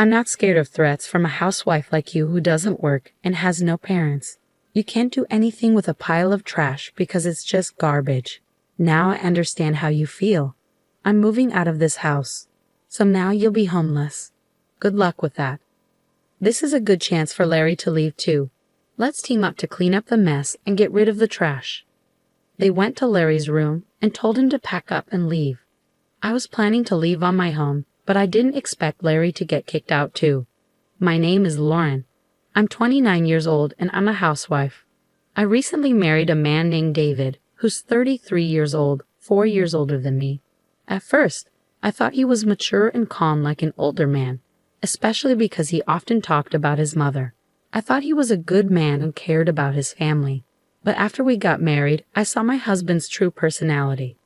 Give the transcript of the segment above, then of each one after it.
I'm not scared of threats from a housewife like you who doesn't work and has no parents. You can't do anything with a pile of trash because it's just garbage. Now I understand how you feel. I'm moving out of this house. So now you'll be homeless. Good luck with that. This is a good chance for Larry to leave too. Let's team up to clean up the mess and get rid of the trash. They went to Larry's room and told him to pack up and leave. I was planning to leave on my own, but I didn't expect Larry to get kicked out too. My name is Lauren. I'm 29 years old and I'm a housewife. I recently married a man named David, who's 33 years old, 4 years older than me. At first, I thought he was mature and calm like an older man, especially because he often talked about his mother. I thought he was a good man and cared about his family. But after we got married, I saw my husband's true personality.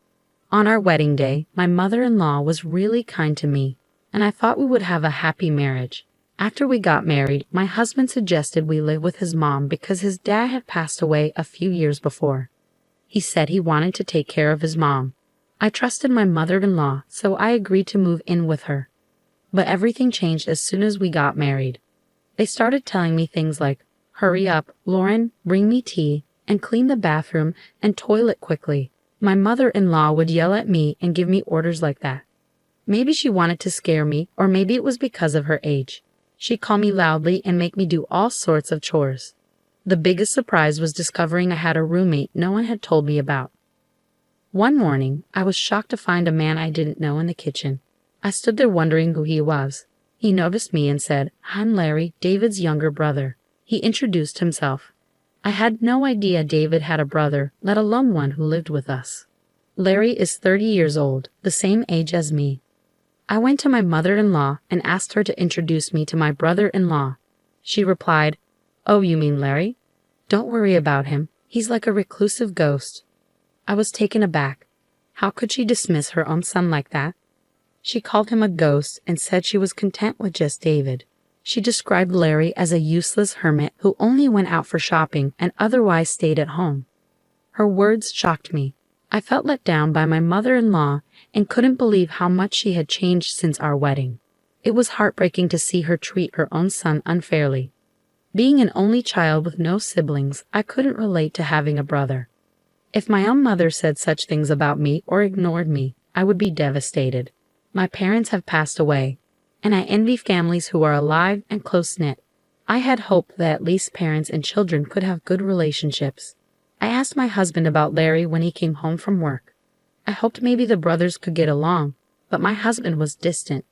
On our wedding day, my mother-in-law was really kind to me, and I thought we would have a happy marriage. After we got married, my husband suggested we live with his mom because his dad had passed away a few years before. He said he wanted to take care of his mom. I trusted my mother-in-law, so I agreed to move in with her. But everything changed as soon as we got married. They started telling me things like, "Hurry up, Lauren, bring me tea, and clean the bathroom and toilet quickly." My mother-in-law would yell at me and give me orders like that. Maybe she wanted to scare me, or maybe it was because of her age. She'd call me loudly and make me do all sorts of chores. The biggest surprise was discovering I had a roommate no one had told me about. One morning, I was shocked to find a man I didn't know in the kitchen. I stood there wondering who he was. He noticed me and said, "I'm Larry, David's younger brother." He introduced himself. I had no idea David had a brother, let alone one who lived with us. Larry is 30 years old, the same age as me. I went to my mother-in-law and asked her to introduce me to my brother-in-law. She replied, "Oh, you mean Larry? Don't worry about him. He's like a reclusive ghost." I was taken aback. How could she dismiss her own son like that? She called him a ghost and said she was content with just David. She described Larry as a useless hermit who only went out for shopping and otherwise stayed at home. Her words shocked me. I felt let down by my mother-in-law and couldn't believe how much she had changed since our wedding. It was heartbreaking to see her treat her own son unfairly. Being an only child with no siblings, I couldn't relate to having a brother. If my own mother said such things about me or ignored me, I would be devastated. My parents have passed away, and I envy families who are alive and close-knit. I had hoped that at least parents and children could have good relationships. I asked my husband about Larry when he came home from work. I hoped maybe the brothers could get along, but my husband was distant.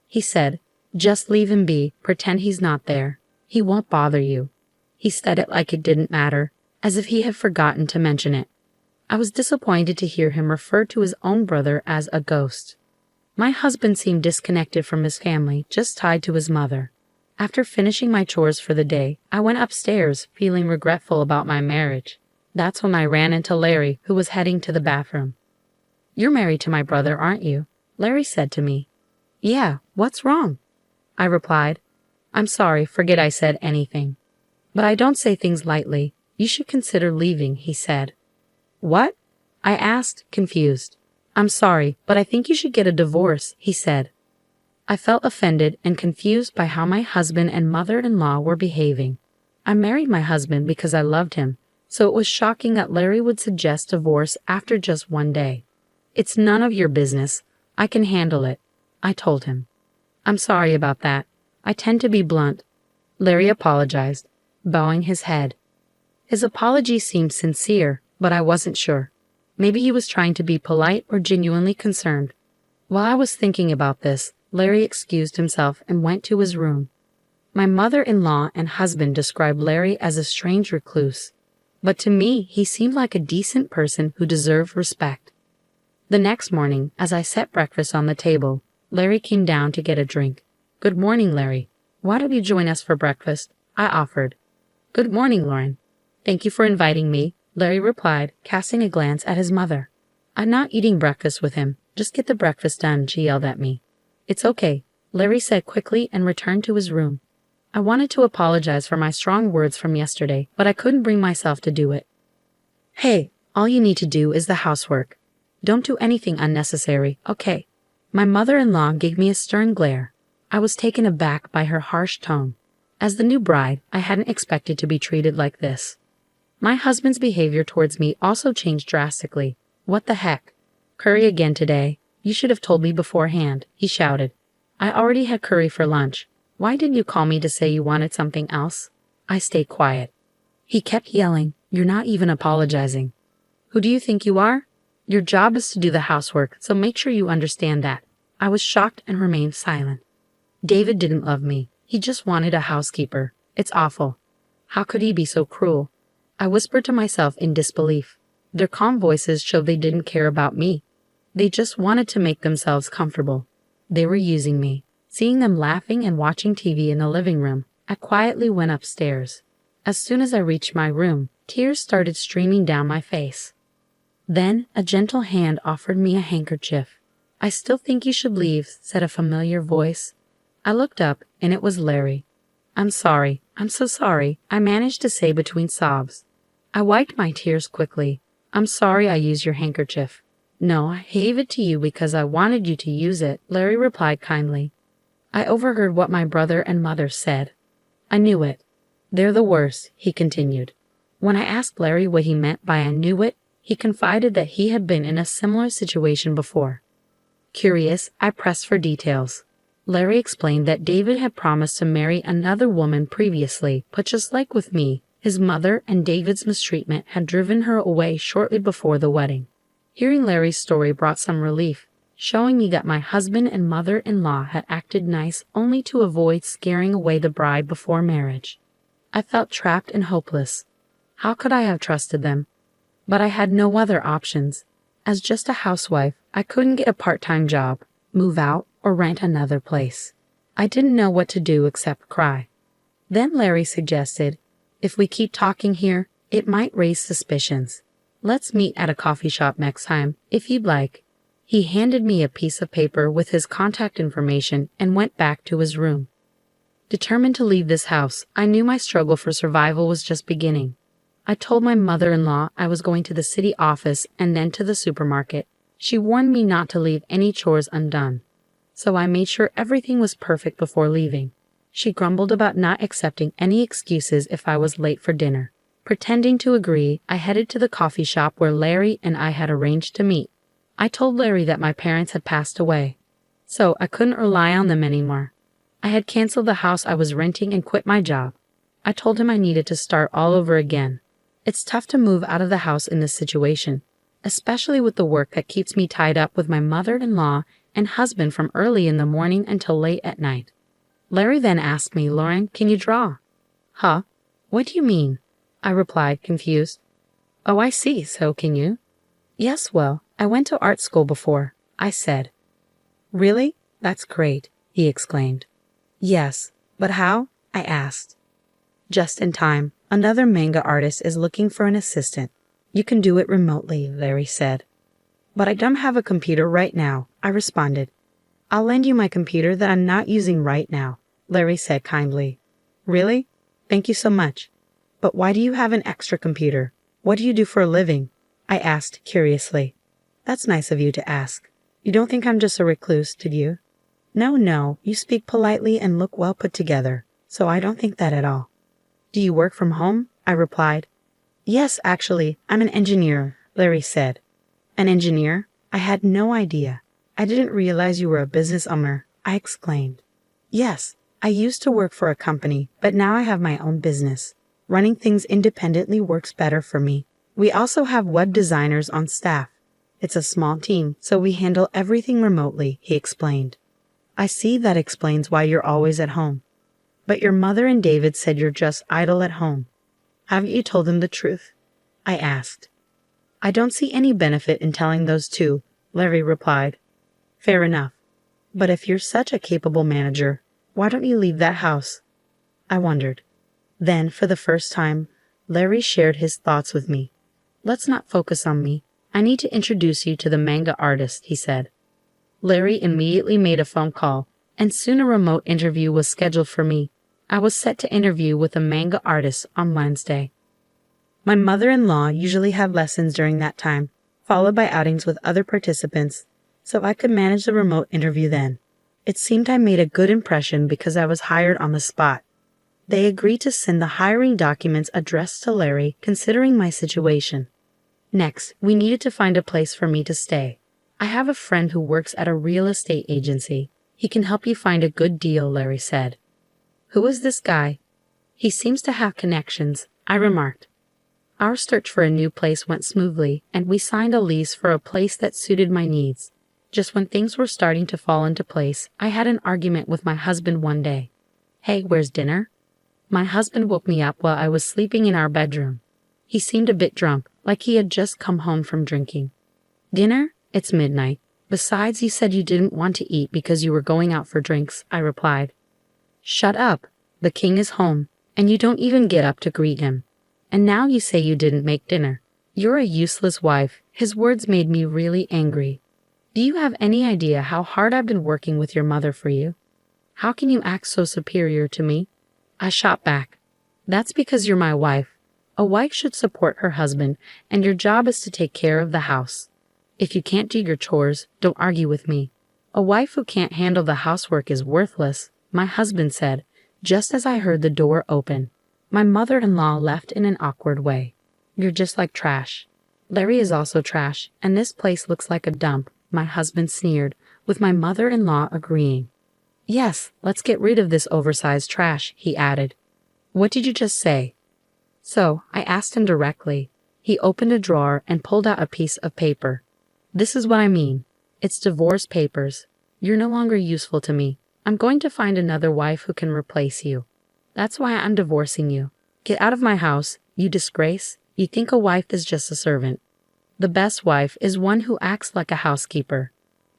He said, "Just leave him be, pretend he's not there. He won't bother you." He said it like it didn't matter, as if he had forgotten to mention it. I was disappointed to hear him refer to his own brother as a ghost. My husband seemed disconnected from his family, just tied to his mother. After finishing my chores for the day, I went upstairs, feeling regretful about my marriage. That's when I ran into Larry, who was heading to the bathroom. "You're married to my brother, aren't you?" Larry said to me. "Yeah, what's wrong?" I replied. "I'm sorry, forget I said anything. But I don't say things lightly. You should consider leaving," he said. "What?" I asked, confused. "I'm sorry, but I think you should get a divorce," he said. I felt offended and confused by how my husband and mother-in-law were behaving. I married my husband because I loved him, so it was shocking that Larry would suggest divorce after just one day. "It's none of your business. I can handle it," I told him. "I'm sorry about that. I tend to be blunt." Larry apologized, bowing his head. His apology seemed sincere, but I wasn't sure. Maybe he was trying to be polite or genuinely concerned. While I was thinking about this, Larry excused himself and went to his room. My mother-in-law and husband described Larry as a strange recluse, but to me he seemed like a decent person who deserved respect. The next morning, as I set breakfast on the table, Larry came down to get a drink. "Good morning, Larry. Why don't you join us for breakfast?" I offered. "Good morning, Lauren. Thank you for inviting me," Larry replied, casting a glance at his mother. "I'm not eating breakfast with him. Just get the breakfast done," she yelled at me. "It's okay," Larry said quickly and returned to his room. I wanted to apologize for my strong words from yesterday, but I couldn't bring myself to do it. "Hey, all you need to do is the housework. Don't do anything unnecessary, okay?" My mother-in-law gave me a stern glare. I was taken aback by her harsh tone. As the new bride, I hadn't expected to be treated like this. My husband's behavior towards me also changed drastically. What the heck? Curry again today? You should have told me beforehand, he shouted. I already had curry for lunch. Why didn't you call me to say you wanted something else? I stayed quiet. He kept yelling, You're not even apologizing. Who do you think you are? Your job is to do the housework, so make sure you understand that. I was shocked and remained silent. David didn't love me. He just wanted a housekeeper. It's awful. How could he be so cruel? I whispered to myself in disbelief. Their calm voices showed they didn't care about me. They just wanted to make themselves comfortable. They were using me. Seeing them laughing and watching TV in the living room, I quietly went upstairs. As soon as I reached my room, tears started streaming down my face. Then a gentle hand offered me a handkerchief. I still think you should leave, said a familiar voice. I looked up, and it was Larry. I'm sorry. I'm so sorry, I managed to say between sobs. I wiped my tears quickly. I'm sorry I used your handkerchief. No, I gave it to you because I wanted you to use it, Larry replied kindly. I overheard what my brother and mother said. I knew it. They're the worst, he continued. When I asked Larry what he meant by I knew it, he confided that he had been in a similar situation before. Curious, I pressed for details. Larry explained that David had promised to marry another woman previously, but just like with me, his mother and David's mistreatment had driven her away shortly before the wedding. Hearing Larry's story brought some relief, showing me that my husband and mother-in-law had acted nice only to avoid scaring away the bride before marriage. I felt trapped and hopeless. How could I have trusted them? But I had no other options. As just a housewife, I couldn't get a part-time job, move out, or rent another place. I didn't know what to do except cry. Then Larry suggested, if we keep talking here, it might raise suspicions. Let's meet at a coffee shop next time, if you'd like. He handed me a piece of paper with his contact information and went back to his room. Determined to leave this house, I knew my struggle for survival was just beginning. I told my mother-in-law I was going to the city office and then to the supermarket. She warned me not to leave any chores undone. So I made sure everything was perfect before leaving. She grumbled about not accepting any excuses if I was late for dinner. Pretending to agree, I headed to the coffee shop where Larry and I had arranged to meet. I told Larry that my parents had passed away, so I couldn't rely on them anymore. I had canceled the house I was renting and quit my job. I told him I needed to start all over again. It's tough to move out of the house in this situation, especially with the work that keeps me tied up with my mother-in-law and husband from early in the morning until late at night. Larry then asked me, Lauren, can you draw? Huh? What do you mean? I replied, confused. Oh, I see, so can you? Yes, well, I went to art school before, I said. Really? That's great, he exclaimed. Yes, but how? I asked. Just in time, another manga artist is looking for an assistant. You can do it remotely, Larry said. But I don't have a computer right now, I responded. I'll lend you my computer that I'm not using right now, Larry said kindly. Really? Thank you so much. But why do you have an extra computer? What do you do for a living? I asked curiously. That's nice of you to ask. You don't think I'm just a recluse, did you? No, you speak politely and look well put together, so I don't think that at all. Do you work from home? I replied. Yes, actually, I'm an engineer, Larry said. An engineer? I had no idea. I didn't realize you were a business owner, I exclaimed. Yes, I used to work for a company, but now I have my own business. Running things independently works better for me. We also have web designers on staff. It's a small team, so we handle everything remotely, he explained. I see that explains why you're always at home. But your mother and David said you're just idle at home. Haven't you told them the truth? I asked. I don't see any benefit in telling those two, Larry replied. Fair enough. But if you're such a capable manager, why don't you leave that house? I wondered. Then, for the first time, Larry shared his thoughts with me. Let's not focus on me. I need to introduce you to the manga artist, he said. Larry immediately made a phone call, and soon a remote interview was scheduled for me. I was set to interview with a manga artist on Wednesday. My mother-in-law usually had lessons during that time, followed by outings with other participants, so I could manage the remote interview then. It seemed I made a good impression because I was hired on the spot. They agreed to send the hiring documents addressed to Larry, considering my situation. Next, we needed to find a place for me to stay. I have a friend who works at a real estate agency. He can help you find a good deal, Larry said. Who is this guy? He seems to have connections, I remarked. Our search for a new place went smoothly, and we signed a lease for a place that suited my needs. Just when things were starting to fall into place, I had an argument with my husband one day. Hey, where's dinner? My husband woke me up while I was sleeping in our bedroom. He seemed a bit drunk, like he had just come home from drinking. Dinner? It's midnight. Besides, you said you didn't want to eat because you were going out for drinks, I replied. Shut up. The king is home, and you don't even get up to greet him. And now you say you didn't make dinner. You're a useless wife. His words made me really angry. Do you have any idea how hard I've been working with your mother for you? How can you act so superior to me? I shot back. That's because you're my wife. A wife should support her husband, and your job is to take care of the house. If you can't do your chores, don't argue with me. A wife who can't handle the housework is worthless, my husband said, just as I heard the door open. My mother-in-law left in an awkward way. You're just like trash. Larry is also trash, and this place looks like a dump, my husband sneered, with my mother-in-law agreeing. Yes, let's get rid of this oversized trash, he added. What did you just say? So, I asked him directly. He opened a drawer and pulled out a piece of paper. This is what I mean. It's divorce papers. You're no longer useful to me. I'm going to find another wife who can replace you. That's why I'm divorcing you. Get out of my house, you disgrace. You think a wife is just a servant. The best wife is one who acts like a housekeeper.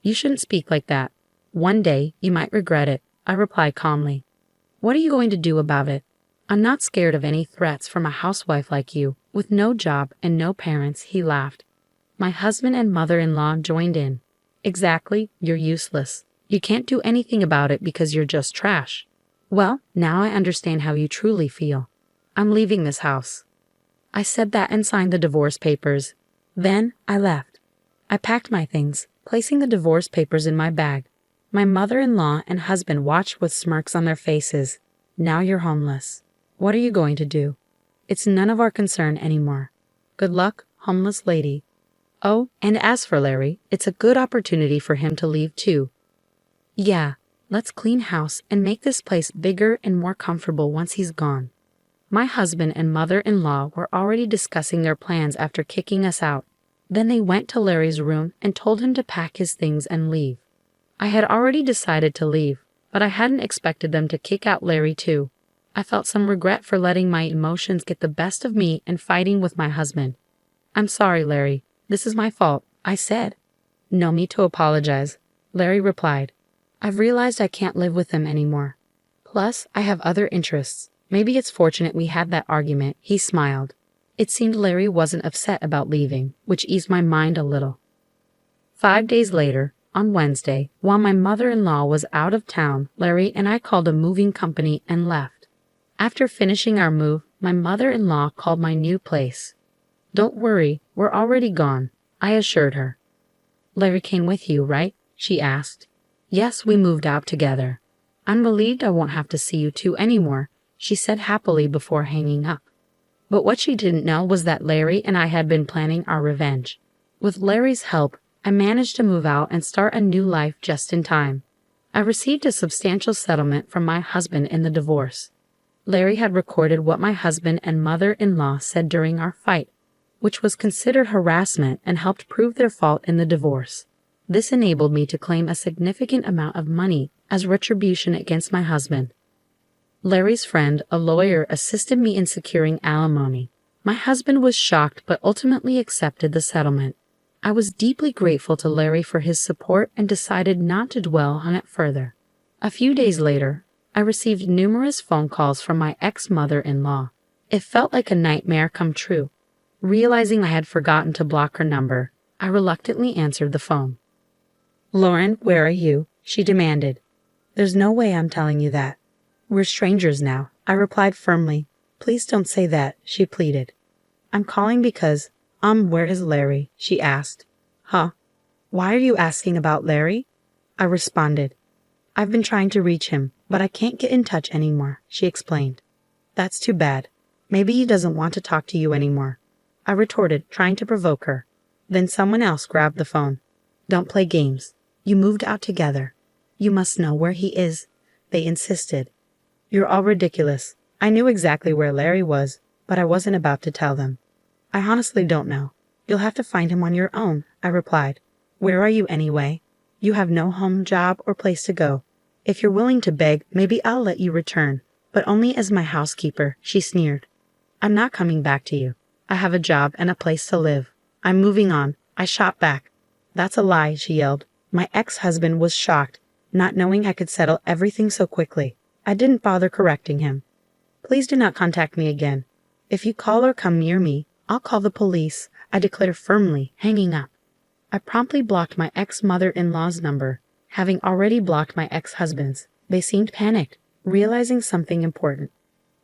You shouldn't speak like that. One day, you might regret it, I replied calmly. What are you going to do about it? I'm not scared of any threats from a housewife like you, with no job and no parents, he laughed. My husband and mother-in-law joined in. Exactly, you're useless. You can't do anything about it because you're just trash. Well, now I understand how you truly feel. I'm leaving this house. I said that and signed the divorce papers. Then I left. I packed my things, placing the divorce papers in my bag. My mother-in-law and husband watched with smirks on their faces. Now you're homeless. What are you going to do? It's none of our concern anymore. Good luck, homeless lady. Oh, and as for Larry, it's a good opportunity for him to leave too. Yeah, let's clean house and make this place bigger and more comfortable once he's gone. My husband and mother-in-law were already discussing their plans after kicking us out. Then they went to Larry's room and told him to pack his things and leave. I had already decided to leave, but I hadn't expected them to kick out Larry too. I felt some regret for letting my emotions get the best of me and fighting with my husband. I'm sorry, Larry. This is my fault, I said. No need to apologize, Larry replied. I've realized I can't live with them anymore. Plus, I have other interests. Maybe it's fortunate we had that argument, he smiled. It seemed Larry wasn't upset about leaving, which eased my mind a little. 5 days later, on Wednesday, while my mother-in-law was out of town, Larry and I called a moving company and left. After finishing our move, my mother-in-law called my new place. Don't worry, we're already gone, I assured her. Larry came with you, right? She asked. Yes, we moved out together. I'm relieved I won't have to see you two anymore, she said happily before hanging up. But what she didn't know was that Larry and I had been planning our revenge. With Larry's help, I managed to move out and start a new life just in time. I received a substantial settlement from my husband in the divorce. Larry had recorded what my husband and mother-in-law said during our fight, which was considered harassment and helped prove their fault in the divorce. This enabled me to claim a significant amount of money as retribution against my husband. Larry's friend, a lawyer, assisted me in securing alimony. My husband was shocked but ultimately accepted the settlement. I was deeply grateful to Larry for his support and decided not to dwell on it further. A few days later, I received numerous phone calls from my ex-mother-in-law. It felt like a nightmare come true. Realizing I had forgotten to block her number, I reluctantly answered the phone. Lauren, where are you? She demanded. There's no way I'm telling you that. We're strangers now, I replied firmly. Please don't say that, she pleaded. I'm calling because, where is Larry? She asked. Huh? Why are you asking about Larry? I responded. I've been trying to reach him, but I can't get in touch anymore, she explained. That's too bad. Maybe he doesn't want to talk to you anymore, I retorted, trying to provoke her. Then someone else grabbed the phone. Don't play games. You moved out together. You must know where he is, they insisted. You're all ridiculous. I knew exactly where Larry was, but I wasn't about to tell them. I honestly don't know. You'll have to find him on your own, I replied. Where are you anyway? You have no home, job, or place to go. If you're willing to beg, maybe I'll let you return, but only as my housekeeper, she sneered. I'm not coming back to you. I have a job and a place to live. I'm moving on, I shot back. That's a lie, she yelled. My ex-husband was shocked, not knowing I could settle everything so quickly. I didn't bother correcting him. Please do not contact me again. If you call or come near me, I'll call the police, I declared firmly, hanging up. I promptly blocked my ex-mother-in-law's number, having already blocked my ex-husband's. They seemed panicked, realizing something important.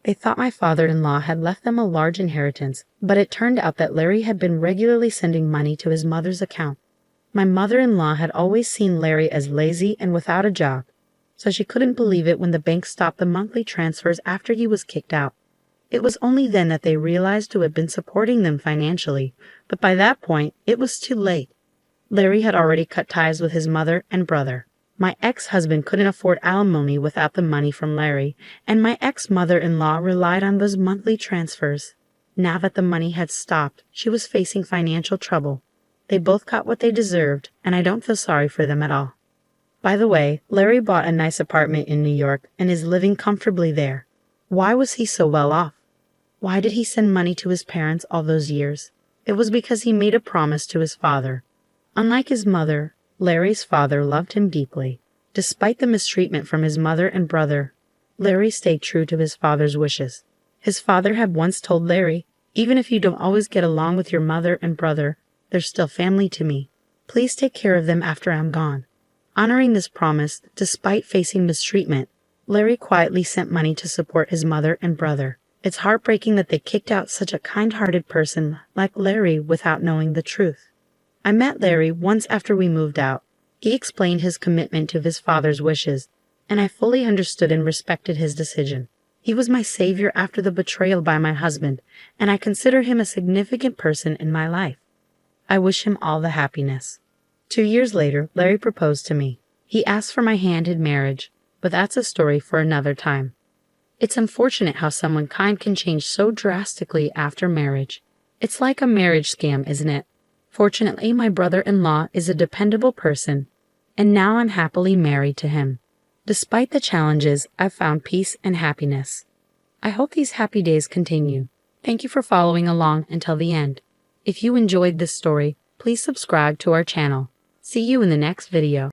They thought my father-in-law had left them a large inheritance, but it turned out that Larry had been regularly sending money to his mother's account. My mother-in-law had always seen Larry as lazy and without a job, so she couldn't believe it when the bank stopped the monthly transfers after he was kicked out. It was only then that they realized who had been supporting them financially, but by that point, it was too late. Larry had already cut ties with his mother and brother. My ex-husband couldn't afford alimony without the money from Larry, and my ex-mother-in-law relied on those monthly transfers. Now that the money had stopped, she was facing financial trouble. They both got what they deserved, and I don't feel sorry for them at all. By the way, Larry bought a nice apartment in New York and is living comfortably there. Why was he so well off? Why did he send money to his parents all those years? It was because he made a promise to his father. Unlike his mother, Larry's father loved him deeply. Despite the mistreatment from his mother and brother, Larry stayed true to his father's wishes. His father had once told Larry, even if you don't always get along with your mother and brother, they're still family to me. Please take care of them after I'm gone. Honoring this promise, despite facing mistreatment, Larry quietly sent money to support his mother and brother. It's heartbreaking that they kicked out such a kind-hearted person like Larry without knowing the truth. I met Larry once after we moved out. He explained his commitment to his father's wishes, and I fully understood and respected his decision. He was my savior after the betrayal by my husband, and I consider him a significant person in my life. I wish him all the happiness. 2 years later, Larry proposed to me. He asked for my hand in marriage, but that's a story for another time. It's unfortunate how someone kind can change so drastically after marriage. It's like a marriage scam, isn't it? Fortunately, my brother-in-law is a dependable person, and now I'm happily married to him. Despite the challenges, I've found peace and happiness. I hope these happy days continue. Thank you for following along until the end. If you enjoyed this story, please subscribe to our channel. See you in the next video.